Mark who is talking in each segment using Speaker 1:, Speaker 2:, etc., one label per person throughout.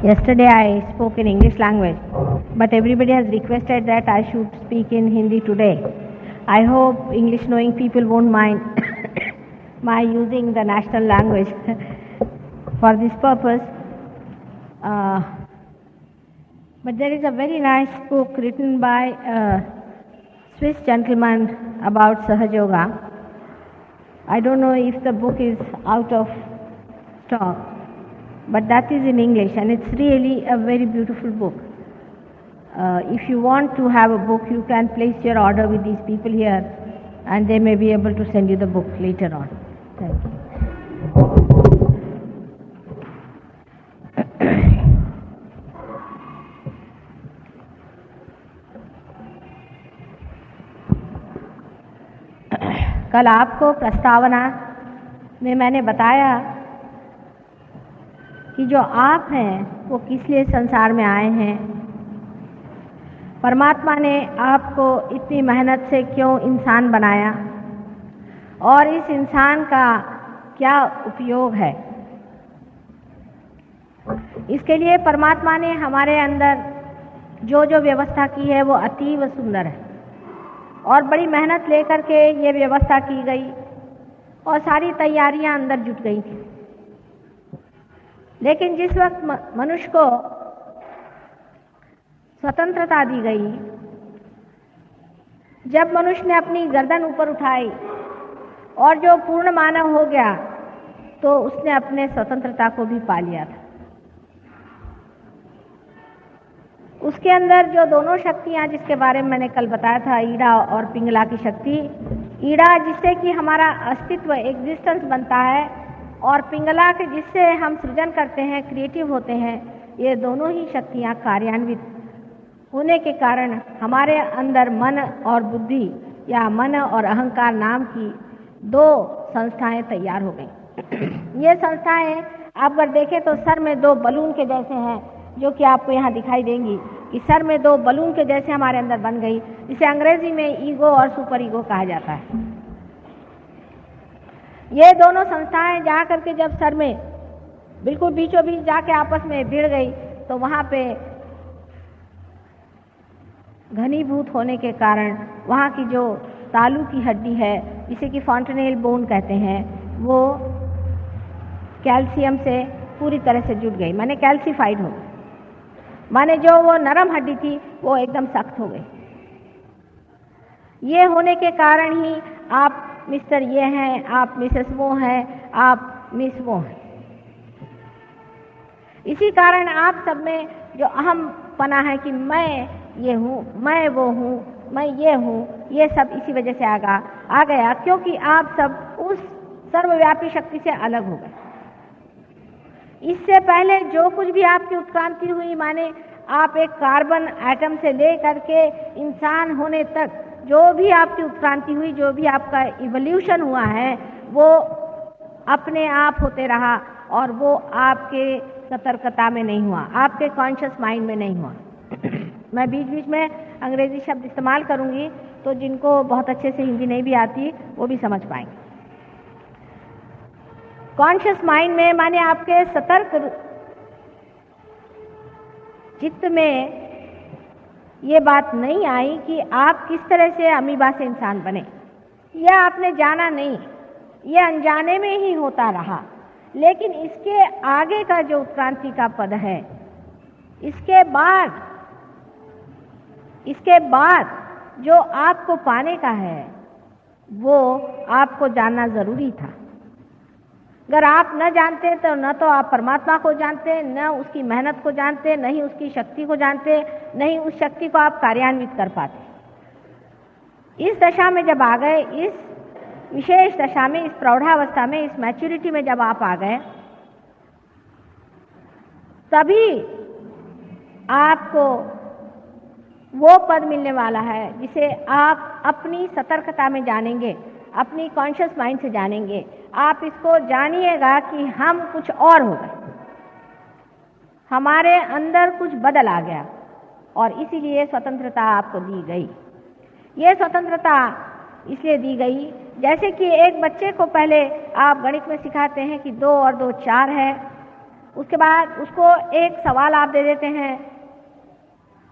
Speaker 1: Yesterday I spoke in English language, but everybody has requested that I should speak in Hindi today. I hope English knowing people won't mind my using the national language for this purpose. But there is a very nice book written by a Swiss gentleman about Sahaja Yoga. I don't know if the book is out of stock, but that is in English and it's really a very beautiful book. If you want to have a book, you can place your order with these people here and they may be able to send you the book later on. Thank you. कल आपको प्रस्तावना में मैंने बताया कि जो आप हैं वो किस लिए संसार में आए हैं, परमात्मा ने आपको इतनी मेहनत से क्यों इंसान बनाया और इस इंसान का क्या उपयोग है। इसके लिए परमात्मा ने हमारे अंदर जो जो व्यवस्था की है वो अतीव सुंदर है और बड़ी मेहनत लेकर के ये व्यवस्था की गई और सारी तैयारियां अंदर जुट गई थी। लेकिन जिस वक्त मनुष्य को स्वतंत्रता दी गई, जब मनुष्य ने अपनी गर्दन ऊपर उठाई और जो पूर्ण मानव हो गया, तो उसने अपने स्वतंत्रता को भी पा लिया था। उसके अंदर जो दोनों शक्तियां जिसके बारे में मैंने कल बताया था, ईड़ा और पिंगला की शक्ति, ईड़ा जिससे कि हमारा अस्तित्व एग्जिस्टेंस बनता है और पिंगला के जिससे हम सृजन करते हैं, क्रिएटिव होते हैं, ये दोनों ही शक्तियां कार्यान्वित होने के कारण हमारे अंदर मन और बुद्धि या मन और अहंकार नाम की दो संस्थाएं तैयार हो गई। ये संस्थाएं आप अगर देखें तो सर में दो बलून के जैसे हैं, जो कि आपको यहाँ दिखाई देंगी कि सर में दो बलून के जैसे हमारे अंदर बन गई, जिसे अंग्रेजी में ईगो और सुपर ईगो कहा जाता है। ये दोनों संस्थाएं जा करके जब सर में बिल्कुल बीचों बीच जाके आपस में भिड़ गई, तो वहाँ पे घनीभूत होने के कारण वहाँ की जो तालू की हड्डी है, जिसे कि फॉन्टेनेल बोन कहते हैं, वो कैल्शियम से पूरी तरह से जुट गई, माने कैल्सीफाइड हो गई। माने जो वो नरम हड्डी थी वो एकदम सख्त हो गई। ये होने के कारण ही आप मिस्टर ये हैं, आप मिसेस वो हैं, आप मिस वो हैं। इसी कारण आप सब में जो अहम पना है कि मैं ये हूँ, मैं वो हूँ, मैं ये हूँ, ये सब इसी वजह से आ गया क्योंकि आप सब उस सर्वव्यापी शक्ति से अलग हो गए। इससे पहले जो कुछ भी आपकी उत्क्रांति हुई, माने आप एक कार्बन एटम से ले करके इंसान होने तक जो भी आपकी उत्क्रांति हुई, जो भी आपका इवोल्यूशन हुआ है, वो अपने आप होते रहा और वो आपके सतर्कता में नहीं हुआ, आपके कॉन्शियस माइंड में नहीं हुआ। मैं बीच बीच में अंग्रेजी शब्द इस्तेमाल करूंगी तो जिनको बहुत अच्छे से हिंदी नहीं भी आती वो भी समझ पाएंगे। कॉन्शियस माइंड में माने आपके सतर्क चित्त में ये बात नहीं आई कि आप किस तरह से अमीबा से इंसान बने। यह आपने जाना नहीं, यह अनजाने में ही होता रहा। लेकिन इसके आगे का जो उत्क्रांति का पद है, इसके बाद जो आपको पाने का है, वो आपको जानना जरूरी था। अगर आप न जानते तो न तो आप परमात्मा को जानते, न उसकी मेहनत को जानते, न ही उसकी शक्ति को जानते, न ही उस शक्ति को आप कार्यान्वित कर पाते। इस दशा में जब आ गए, इस विशेष दशा में, इस प्रौढ़ावस्था में, इस मैच्योरिटी में जब आप आ गए, तभी आपको वो पद मिलने वाला है जिसे आप अपनी सतर्कता में जानेंगे, अपनी कॉन्शियस माइंड से जानेंगे। आप इसको जानिएगा कि हम कुछ और हो गए, हमारे अंदर कुछ बदल आ गया और इसीलिए स्वतंत्रता आपको दी गई। ये स्वतंत्रता इसलिए दी गई जैसे कि एक बच्चे को पहले आप गणित में सिखाते हैं कि 2 और 2 4 है, उसके बाद उसको एक सवाल आप दे देते हैं,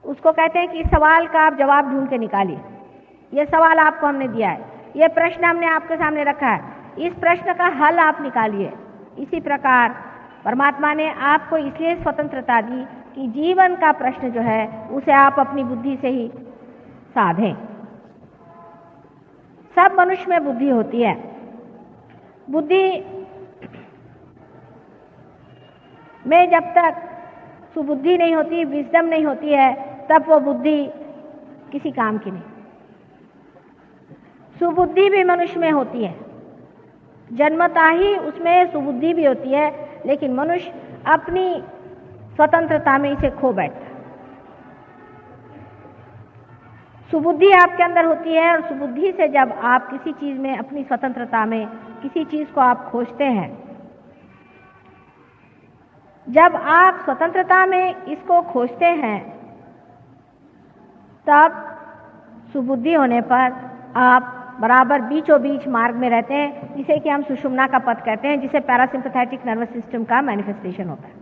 Speaker 1: उसको कहते हैं कि इस सवाल का आप जवाब ढूंढ के निकालिए। ये सवाल आपको हमने दिया है, ये प्रश्न हमने आपके सामने रखा है, इस प्रश्न का हल आप निकालिए। इसी प्रकार परमात्मा ने आपको इसलिए स्वतंत्रता दी कि जीवन का प्रश्न जो है उसे आप अपनी बुद्धि से ही साधें। सब मनुष्य में बुद्धि होती है। बुद्धि में जब तक सुबुद्धि नहीं होती, विजडम नहीं होती है, तब वो बुद्धि किसी काम की नहीं। सुबुद्धि भी मनुष्य में होती है, जन्मता ही उसमें सुबुद्धि भी होती है, लेकिन मनुष्य अपनी स्वतंत्रता में इसे खो बैठता है। सुबुद्धि आपके अंदर होती है, और सुबुद्धि से जब आप किसी चीज में, अपनी स्वतंत्रता में किसी चीज को आप खोजते हैं, जब आप स्वतंत्रता में इसको खोजते हैं, तब सुबुद्धि होने पर आप बराबर बीचों बीच मार्ग में रहते हैं, जिसे कि हम सुषुम्ना का पथ कहते हैं, जिसे पैरासिम्पैथेटिक नर्वस सिस्टम का मैनिफेस्टेशन होता है।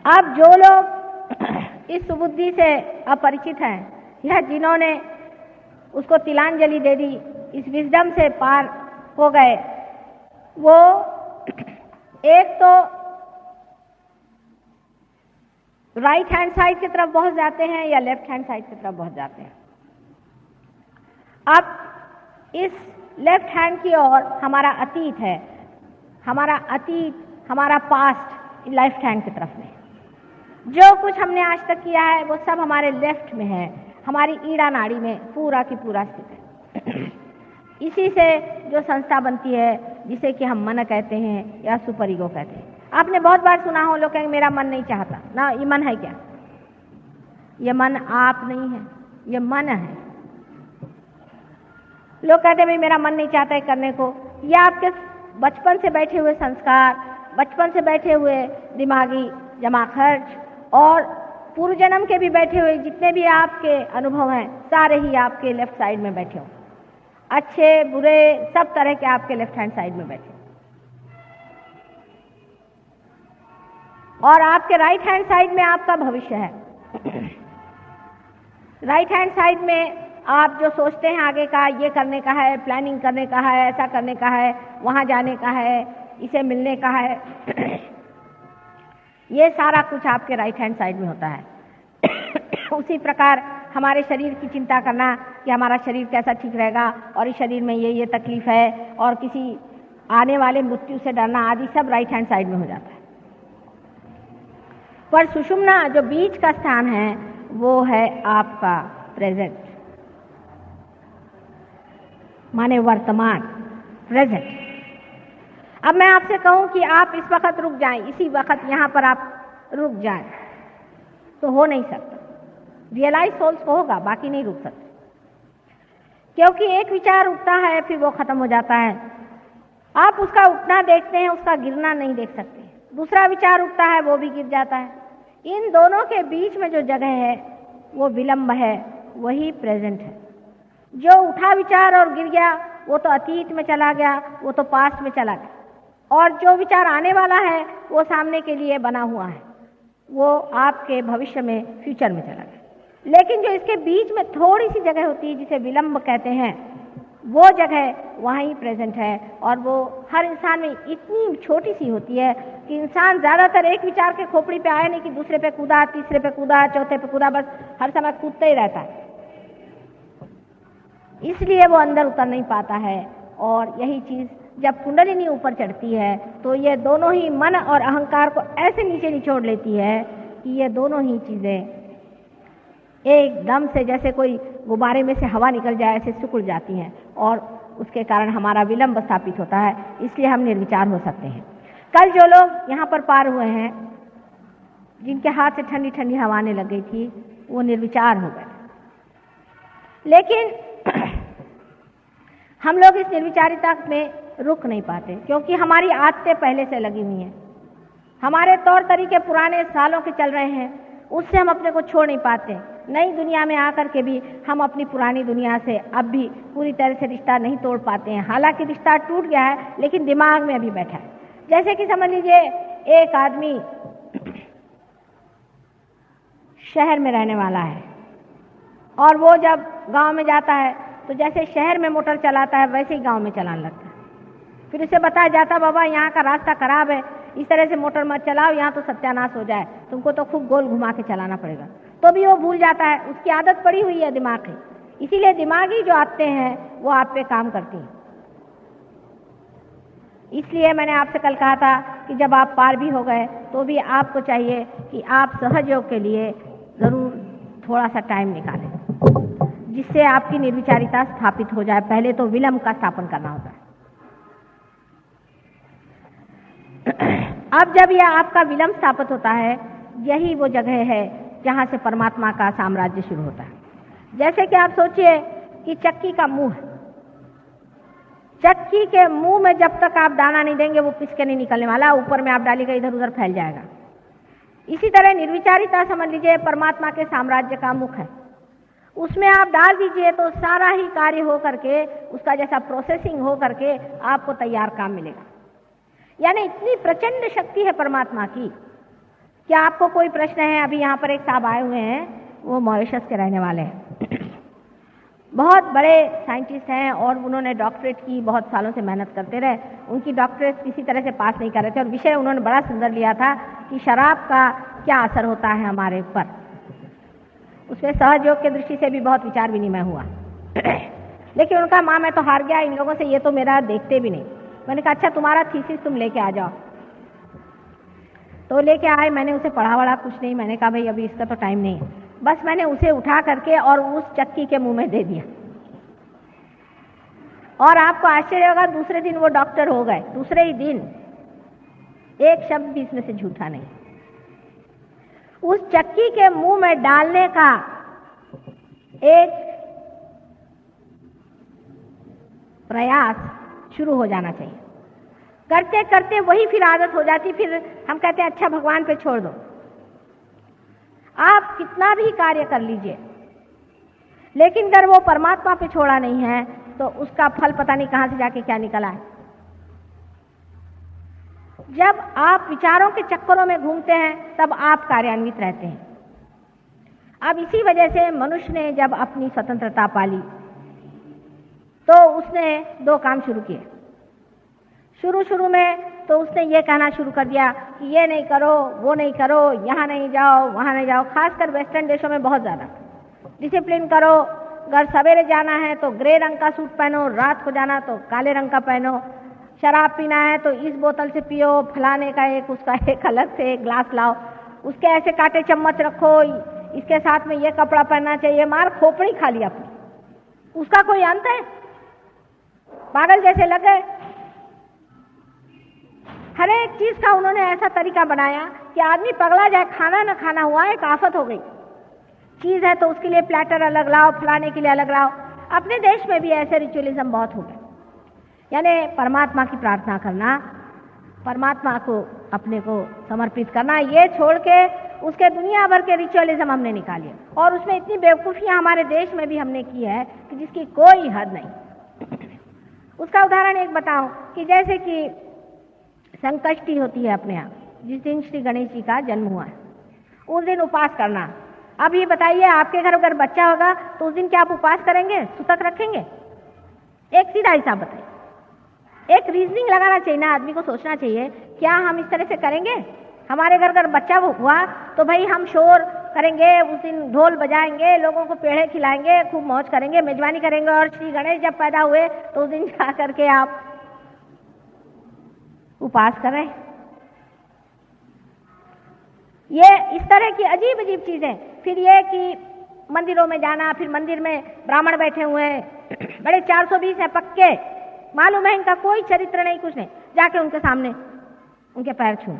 Speaker 1: अब जो लोग इस सुबुद्धि से अपरिचित हैं, या जिन्होंने उसको तिलांजलि दे दी, इस विजडम से पार हो गए, वो एक तो राइट हैंड साइड की तरफ बहुत जाते हैं या लेफ्ट हैंड साइड की तरफ बहुत जाते हैं। अब इस लेफ्ट हैंड की ओर हमारा अतीत है, हमारा अतीत, हमारा पास्ट लेफ्ट हैंड की तरफ में। जो कुछ हमने आज तक किया है वो सब हमारे लेफ्ट में है, हमारी ईड़ा नाड़ी में पूरा की पूरा स्थित है। इसी से जो संस्था बनती है, जिसे कि हम मन कहते हैं या सुपर ईगो कहते हैं। आपने बहुत बार सुना हो, लोग कहेंगे मेरा मन नहीं चाहता ना। ये मन है क्या? ये मन आप नहीं है, ये मन है। लोग कहते हैं भाई मेरा मन नहीं चाहता है करने को। ये आपके बचपन से बैठे हुए संस्कार, बचपन से बैठे हुए दिमागी जमा खर्च, और पूर्व जन्म के भी बैठे हुए जितने भी आपके अनुभव हैं, सारे ही आपके लेफ्ट साइड में बैठे हों। अच्छे बुरे सब तरह के आपके लेफ्ट हैंड साइड में बैठे, और आपके राइट हैंड साइड में आपका भविष्य है। राइट हैंड साइड में आप जो सोचते हैं आगे का, ये करने का है, प्लानिंग करने का है, ऐसा करने का है, वहां जाने का है, इसे मिलने का है, ये सारा कुछ आपके राइट हैंड साइड में होता है। उसी प्रकार हमारे शरीर की चिंता करना कि हमारा शरीर कैसा ठीक रहेगा, और इस शरीर में ये तकलीफ है, और किसी आने वाले मृत्यु से डरना आदि, सब राइट हैंड साइड में हो जाता है। पर सुषुम्ना जो बीच का स्थान है, वो है आपका प्रेजेंट, माने वर्तमान, प्रेजेंट। अब मैं आपसे कहूं कि आप इस वक्त रुक जाएं, इसी वक्त यहां पर आप रुक जाएं, तो हो नहीं सकता। रियलाइज सोल्स को होगा, बाकी नहीं रुक सकते, क्योंकि एक विचार उठता है फिर वो खत्म हो जाता है। आप उसका उठना देखते हैं, उसका गिरना नहीं देख सकते। दूसरा विचार उठता है, वो भी गिर जाता है। इन दोनों के बीच में जो जगह है वो विलंब है, वही प्रेजेंट है। जो उठा विचार और गिर गया वो तो अतीत में चला गया, वो तो पास्ट में चला गया, और जो विचार आने वाला है वो सामने के लिए बना हुआ है, वो आपके भविष्य में, फ्यूचर में चला गया। लेकिन जो इसके बीच में थोड़ी सी जगह होती है, जिसे विलंब कहते हैं, वो जगह वहीं प्रेजेंट है। और वो हर इंसान में इतनी छोटी सी होती है कि इंसान ज्यादातर एक विचार के खोपड़ी पे आया नहीं कि दूसरे पे कूदा, तीसरे पे कूदा, चौथे पे कूदा, बस हर समय कूदते ही रहता है। इसलिए वो अंदर उतर नहीं पाता है। और यही चीज जब कुंडलिनी ऊपर चढ़ती है तो ये दोनों ही मन और अहंकार को ऐसे नीचे निचोड़ लेती है कि ये दोनों ही चीजें एकदम से, जैसे कोई गुब्बारे में से हवा निकल जाए, ऐसे सिकुड़ जाती हैं, और उसके कारण हमारा विलंब स्थापित होता है। इसलिए हम निर्विचार हो सकते हैं। कल जो लोग यहाँ पर पार हुए हैं, जिनके हाथ से ठंडी ठंडी हवा आने लग गई थी, वो निर्विचार हो गए। लेकिन हम लोग इस निर्विचारिता में रुक नहीं पाते, क्योंकि हमारी आदतें पहले से लगी हुई हैं, हमारे तौर तरीके पुराने सालों के चल रहे हैं, उससे हम अपने को छोड़ नहीं पाते। नई दुनिया में आकर के भी हम अपनी पुरानी दुनिया से अब भी पूरी तरह से रिश्ता नहीं तोड़ पाते हैं। हालांकि रिश्ता टूट गया है लेकिन दिमाग में अभी बैठा है। जैसे कि समझ लीजिए एक आदमी शहर में रहने वाला है और वो जब गांव में जाता है तो जैसे शहर में मोटर चलाता है वैसे ही गांव में चलाने लगता है। फिर उसे बताया जाता बाबा यहाँ का रास्ता खराब है, इस तरह से मोटर मत चलाओ, यहाँ तो सत्यानाश हो जाए, तुमको तो खूब गोल घुमा के चलाना पड़ेगा। तो भी वो भूल जाता है, उसकी आदत पड़ी हुई है दिमाग की। इसीलिए दिमागी जो आदतें हैं वो आप पे काम करती हैं। इसलिए मैंने आपसे कल कहा था कि जब आप पार भी हो गए तो भी आपको चाहिए कि आप सहयोग के लिए जरूर थोड़ा सा टाइम निकालें, जिससे आपकी निर्विचारिता स्थापित हो जाए। पहले तो विलंब का स्थापन करना होता है। अब जब यह आपका विलंब स्थापित होता है, यही वो जगह है जहां से परमात्मा का साम्राज्य शुरू होता है। जैसे कि आप सोचिए कि चक्की का मुंह है, चक्की के मुंह में जब तक आप दाना नहीं देंगे वो पिस के नहीं निकलने वाला, ऊपर में आप डालिएगा इधर उधर फैल जाएगा। इसी तरह निर्विचारिता समझ लीजिए परमात्मा के साम्राज्य का मुख है, उसमें आप डाल दीजिए तो सारा ही कार्य हो करके उसका जैसा प्रोसेसिंग हो करके आपको तैयार काम मिलेगा। यानी इतनी प्रचंड शक्ति है परमात्मा की। क्या आपको कोई प्रश्न है? अभी यहाँ पर एक साहब आए हुए हैं, वो मॉरिशस के रहने वाले हैं, बहुत बड़े साइंटिस्ट हैं और उन्होंने डॉक्टरेट की, बहुत सालों से मेहनत करते रहे, उनकी डॉक्टरेट किसी तरह से पास नहीं कर रहे थे और विषय उन्होंने बड़ा सुंदर लिया था कि शराब का क्या असर होता है हमारे ऊपर। उसमें सहयोग के दृष्टि से भी बहुत विचार विनिमय हुआ लेकिन उनका माँ मैं तो हार गया इन लोगों से, ये तो मेरा देखते भी नहीं। मैंने कहा अच्छा तुम्हारा थीसिस तुम लेके आ जाओ। तो लेके आए, मैंने उसे पढ़ा वढ़ा कुछ नहीं, मैंने कहा भाई अभी इसका तो टाइम नहीं है। बस मैंने उसे उठा करके और उस चक्की के मुंह में दे दिया और आपको आश्चर्य होगा दूसरे दिन वो डॉक्टर हो गए। दूसरे ही दिन, एक शब्द भी इसमें से झूठा नहीं। उस चक्की के मुंह में डालने का एक प्रयास शुरू हो जाना चाहिए। करते करते वही फिर आदत हो जाती, फिर हम कहते हैं अच्छा भगवान पे छोड़ दो। आप कितना भी कार्य कर लीजिए, लेकिन अगर वो परमात्मा पे छोड़ा नहीं है तो उसका फल पता नहीं कहां से जाके क्या निकल आए। जब आप विचारों के चक्करों में घूमते हैं तब आप कार्यान्वित रहते हैं। अब इसी वजह से मनुष्य ने जब अपनी स्वतंत्रता पाली तो उसने दो काम शुरू किए। शुरू में तो उसने ये कहना शुरू कर दिया कि ये नहीं करो, वो नहीं करो, यहाँ नहीं जाओ, वहाँ नहीं जाओ। खासकर वेस्टर्न देशों में बहुत ज़्यादा डिसिप्लिन करो। अगर सवेरे जाना है तो ग्रे रंग का सूट पहनो, रात को जाना तो काले रंग का पहनो। शराब पीना है तो इस बोतल से पियो, फलाने का एक उसका एक अलग से एक ग्लास लाओ, उसके ऐसे कांटे चम्मच रखो, इसके साथ में ये कपड़ा पहनना चाहिए। मार खोपड़ी खा लिया अपनी, उसका कोई अंत है? पागल जैसे लग गए। हर एक चीज का उन्होंने ऐसा तरीका बनाया कि आदमी पगला जाए। खाना न खाना हुआ एक आफत हो गई। चीज है तो उसके लिए प्लेटर अलग लाओ, फलाने के लिए अलग लाओ। अपने देश में भी ऐसे रिचुअलिज्म बहुत हो गए। यानी परमात्मा की प्रार्थना करना, परमात्मा को अपने को समर्पित करना, ये छोड़ के उसके दुनिया भर के रिचुअलिज्म हमने निकाले और उसमें इतनी बेवकूफियां हमारे देश में भी हमने की है कि जिसकी कोई हद नहीं। उसका उदाहरण एक बताऊं कि जैसे कि संकष्टी होती है अपने यहाँ, जिस दिन श्री गणेश जी का जन्म हुआ है उस दिन उपवास करना। अब ये बताइए आपके घर अगर बच्चा होगा तो उस दिन क्या आप उपवास करेंगे, सुतक रखेंगे? एक सीधा हिसाब बताइए। एक रीजनिंग लगाना चाहिए ना, आदमी को सोचना चाहिए क्या हम इस तरह से करेंगे? हमारे घर अगर बच्चा हुआ तो भाई हम शोर करेंगे, उस दिन ढोल बजाएंगे, लोगों को पेड़े खिलाएंगे, खूब मौज करेंगे, मेजबानी करेंगे। और श्री गणेश जब पैदा हुए तो उस दिन जा करके आप उपवास कर रहे हैं। ये इस तरह की अजीब अजीब चीजें। फिर ये कि मंदिरों में जाना, फिर मंदिर में ब्राह्मण बैठे हुए हैं, बड़े 420 है पक्के, मालूम है इनका कोई चरित्र नहीं, कुछ नहीं, जाके उनके सामने उनके पैर छूना।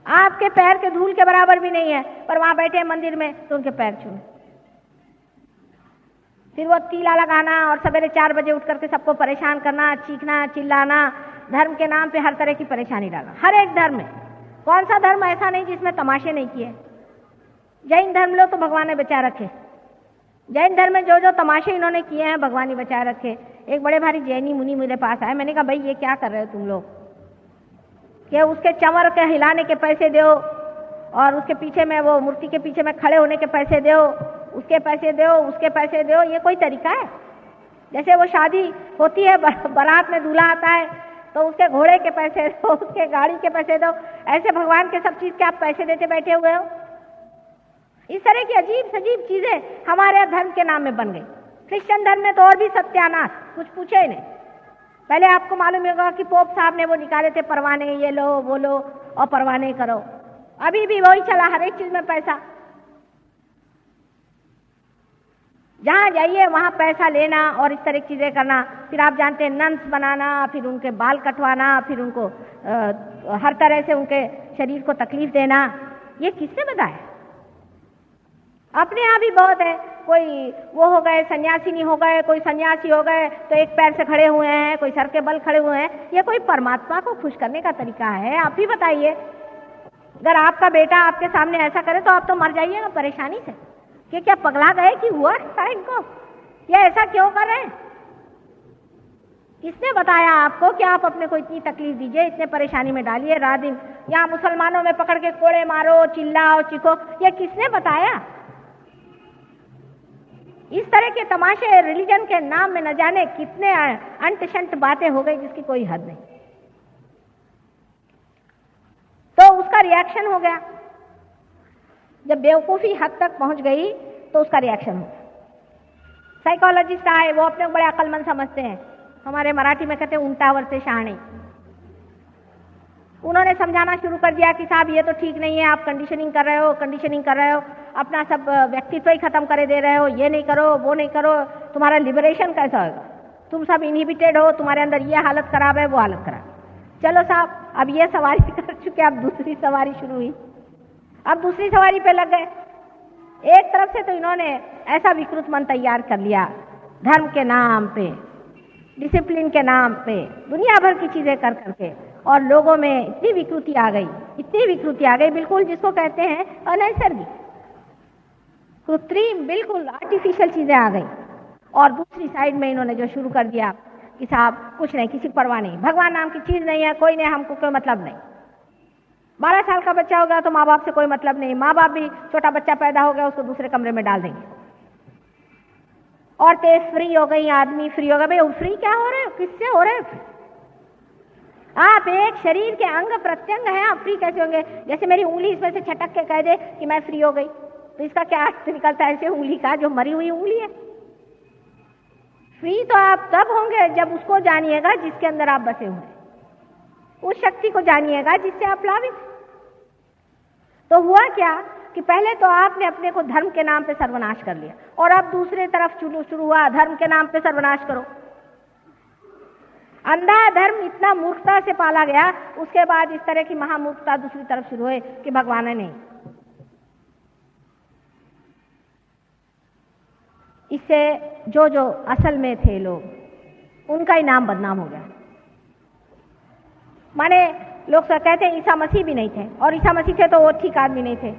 Speaker 1: आपके पैर के धूल के बराबर भी नहीं है, पर वहां बैठे हैं मंदिर में तो उनके पैर छूना। फिर वो तीला लगाना और सवेरे 4 बजे उठ करके सबको परेशान करना, चीखना, चिल्लाना, धर्म के नाम पे हर तरह की परेशानी डालना। हर एक धर्म में, कौन सा धर्म ऐसा नहीं जिसमें तमाशे नहीं किए? जैन धर्म लो तो भगवान ने बचा रखे, जैन धर्म में जो जो तमाशे इन्होंने किए हैं भगवान ही बचाए रखे। एक बड़े भारी जैनी मुनि मेरे पास आए, मैंने कहा भाई ये क्या कर रहे हो तुम लोग, कि उसके चंवर के हिलाने के पैसे दो और उसके पीछे में वो मूर्ति के पीछे में खड़े होने के पैसे दो, उसके पैसे दो, उसके पैसे दो, ये कोई तरीका है? जैसे वो शादी होती है, बारात में दूल्हा आता है तो उसके घोड़े के पैसे दो, उसके गाड़ी के पैसे दो, ऐसे भगवान के सब चीज के आप पैसे देते बैठे हुए हो। इस तरह की अजीब सजीब चीजें हमारे धर्म के नाम में बन गई। क्रिश्चियन धर्म में तो और भी सत्यानाश, कुछ पूछे ही नहीं। पहले आपको मालूम होगा कि पोप साहब ने वो निकाले थे परवाने, ये लो वो लो और परवाने करो, अभी भी वही चला, हर एक चीज में पैसा। जहां जाइए वहां पैसा लेना और इस तरह की चीजें करना। फिर आप जानते हैं नन्स बनाना, फिर उनके बाल कटवाना, फिर उनको हर तरह से उनके शरीर को तकलीफ देना। ये किसने बताया? अपने आप ही बहुत है। कोई वो हो गए सन्यासी नहीं हो गए, कोई सन्यासी हो गए तो एक पैर से खड़े हुए हैं, कोई सर के बल खड़े हुए हैं। ये कोई परमात्मा को खुश करने का तरीका है? आप ही बताइए। अगर आपका बेटा आपके सामने ऐसा करे तो आप तो मर जाइएगा परेशानी से कि क्या पगला गए कि हुआ था इनको, ये ऐसा क्यों कर रहे हैं? किसने बताया आपको कि आप अपने को इतनी तकलीफ दीजिए, इतने परेशानी में डालिए, रात दिन यहाँ मुसलमानों में पकड़ के कोड़े मारो, चिल्लाओ, चिको? ये किसने बताया? इस तरह के तमाशे रिलीजन के नाम में न जाने कितने अंट शंट बातें हो गई जिसकी कोई हद नहीं। तो उसका रिएक्शन हो गया। जब बेवकूफी हद तक पहुंच गई तो उसका रिएक्शन हो गया। साइकोलॉजिस्ट आए, वो अपने बड़े अक्लमंद समझते हैं, हमारे मराठी में कहते हैं उल्टावर से शहाणे। उन्होंने समझाना शुरू कर दिया कि साहब ये तो ठीक नहीं है, आप कंडीशनिंग कर रहे हो, कंडीशनिंग कर रहे हो, अपना सब व्यक्तित्व ही खत्म करे दे रहे हो, ये नहीं करो वो नहीं करो, तुम्हारा लिबरेशन कैसा होगा? तुम सब इनहिबिटेड हो, तुम्हारे अंदर ये हालत खराब है, वो हालत खराब। चलो साहब, अब ये सवारी कर चुके, अब दूसरी सवारी शुरू हुई। अब दूसरी सवारी पे लग गए। एक तरफ से तो इन्होंने ऐसा विकृत मन तैयार कर लिया, धर्म के नाम पे, डिसिप्लिन के नाम पे दुनिया भर की चीजें कर करके, और लोगों में इतनी विकृति आ गई, इतनी विकृति आ गई, बिल्कुल जिसको कहते हैं अनैसर्गिक, कृत्रिम, बिल्कुल आर्टिफिशियल चीजें आ गई। और दूसरी साइड में इन्होंने जो शुरू कर दिया कि साहब कुछ नहीं, किसी परवाह नहीं, भगवान नाम की चीज नहीं है, कोई नहीं, हमको कोई मतलब नहीं। 12 साल का बच्चा हो गया तो माँ बाप से कोई मतलब नहीं, माँ बाप भी छोटा बच्चा पैदा हो गया उसको दूसरे कमरे में डाल देंगे। औरतें फ्री हो गई, आदमी फ्री हो गया। भाई फ्री क्या हो रहे हो, किससे हो रहे हो? आप एक शरीर के अंग प्रत्यंग हैं, आप फ्री कैसे होंगे? जैसे मेरी उंगली इसमें से छटक के कह दे कि मैं फ्री हो गई, तो इसका क्या अर्थ निकलता है? ऐसे उंगली का जो मरी हुई उंगली है। फ्री तो आप तब होंगे जब उसको जानिएगा जिसके अंदर आप बसे हुए, उस शक्ति को जानिएगा जिससे आप प्लावित। तो हुआ क्या कि पहले तो आपने अपने को धर्म के नाम पे सर्वनाश कर लिया, और अब दूसरे तरफ शुरू हुआ धर्म के नाम पे सर्वनाश करो। अंधा धर्म इतना मूर्खता से पाला गया, उसके बाद इस तरह की महामूर्खता दूसरी तरफ शुरू हुई कि भगवान है नहीं। इससे जो जो असल में थे लोग, उनका ही नाम बदनाम हो गया। माने लोग कहते हैं ईसा मसीह भी नहीं थे, और ईसा मसीह थे तो वो ठीक आदमी नहीं थे।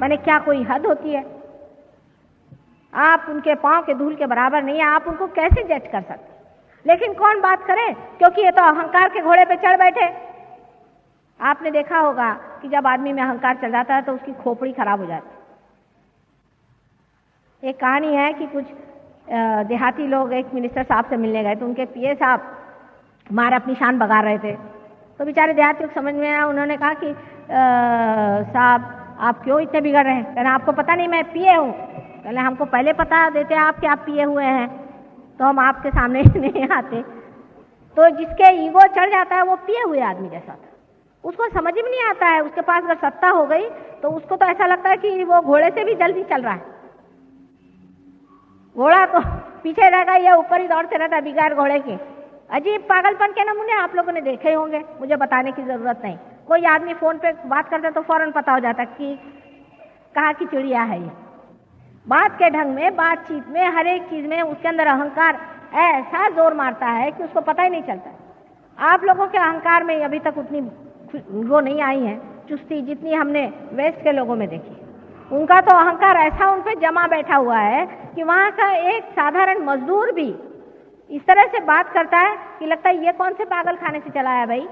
Speaker 1: माने क्या कोई हद होती है? आप उनके पांव के धूल के बराबर नहीं है, आप उनको कैसे जज कर सकते? लेकिन कौन बात करे, क्योंकि ये तो अहंकार के घोड़े पे चढ़ बैठे। आपने देखा होगा कि जब आदमी में अहंकार चल जाता है तो उसकी खोपड़ी खराब हो जाती है। एक कहानी है कि कुछ देहाती लोग एक मिनिस्टर साहब से मिलने गए, तो उनके पीए साहब मारे अपनी शान बगा रहे थे। तो बेचारे देहाती को समझ में आया, उन्होंने कहा कि साहब आप क्यों इतने बिगड़ रहे हैं? कहना आपको पता नहीं मैं पिए हूँ? कहना हमको पहले पता देते आप कि आप पिए हुए हैं तो हम आपके सामने नहीं आते। तो जिसके ईगो चढ़ जाता है वो पिए हुए आदमी जैसा था, उसको समझ में नहीं आता है। उसके पास अगर सत्ता हो गई तो उसको तो ऐसा लगता है कि वो घोड़े से भी जल्दी चल रहा है। घोड़ा तो पीछे रहेगा, ये ऊपर ही दौड़ते रहता है बिगाड़ घोड़े के। अजीब पागलपन के नमूने आप लोगों ने देखे होंगे, मुझे बताने की जरूरत नहीं। कोई आदमी फोन पे बात करता तो फौरन पता हो जाता कि कहाँ की चिड़िया है ये। बात के ढंग में, बातचीत में, हर एक चीज में उसके अंदर अहंकार ऐसा जोर मारता है कि उसको पता ही नहीं चलता। आप लोगों के अहंकार में अभी तक उतनी वो नहीं आई है चुस्ती जितनी हमने वेस्ट के लोगों में देखी। उनका तो अहंकार ऐसा उन पे जमा बैठा हुआ है कि वहाँ का एक साधारण मजदूर भी इस तरह से बात करता है कि लगता है ये कौन से पागल खाने से चला है भाई।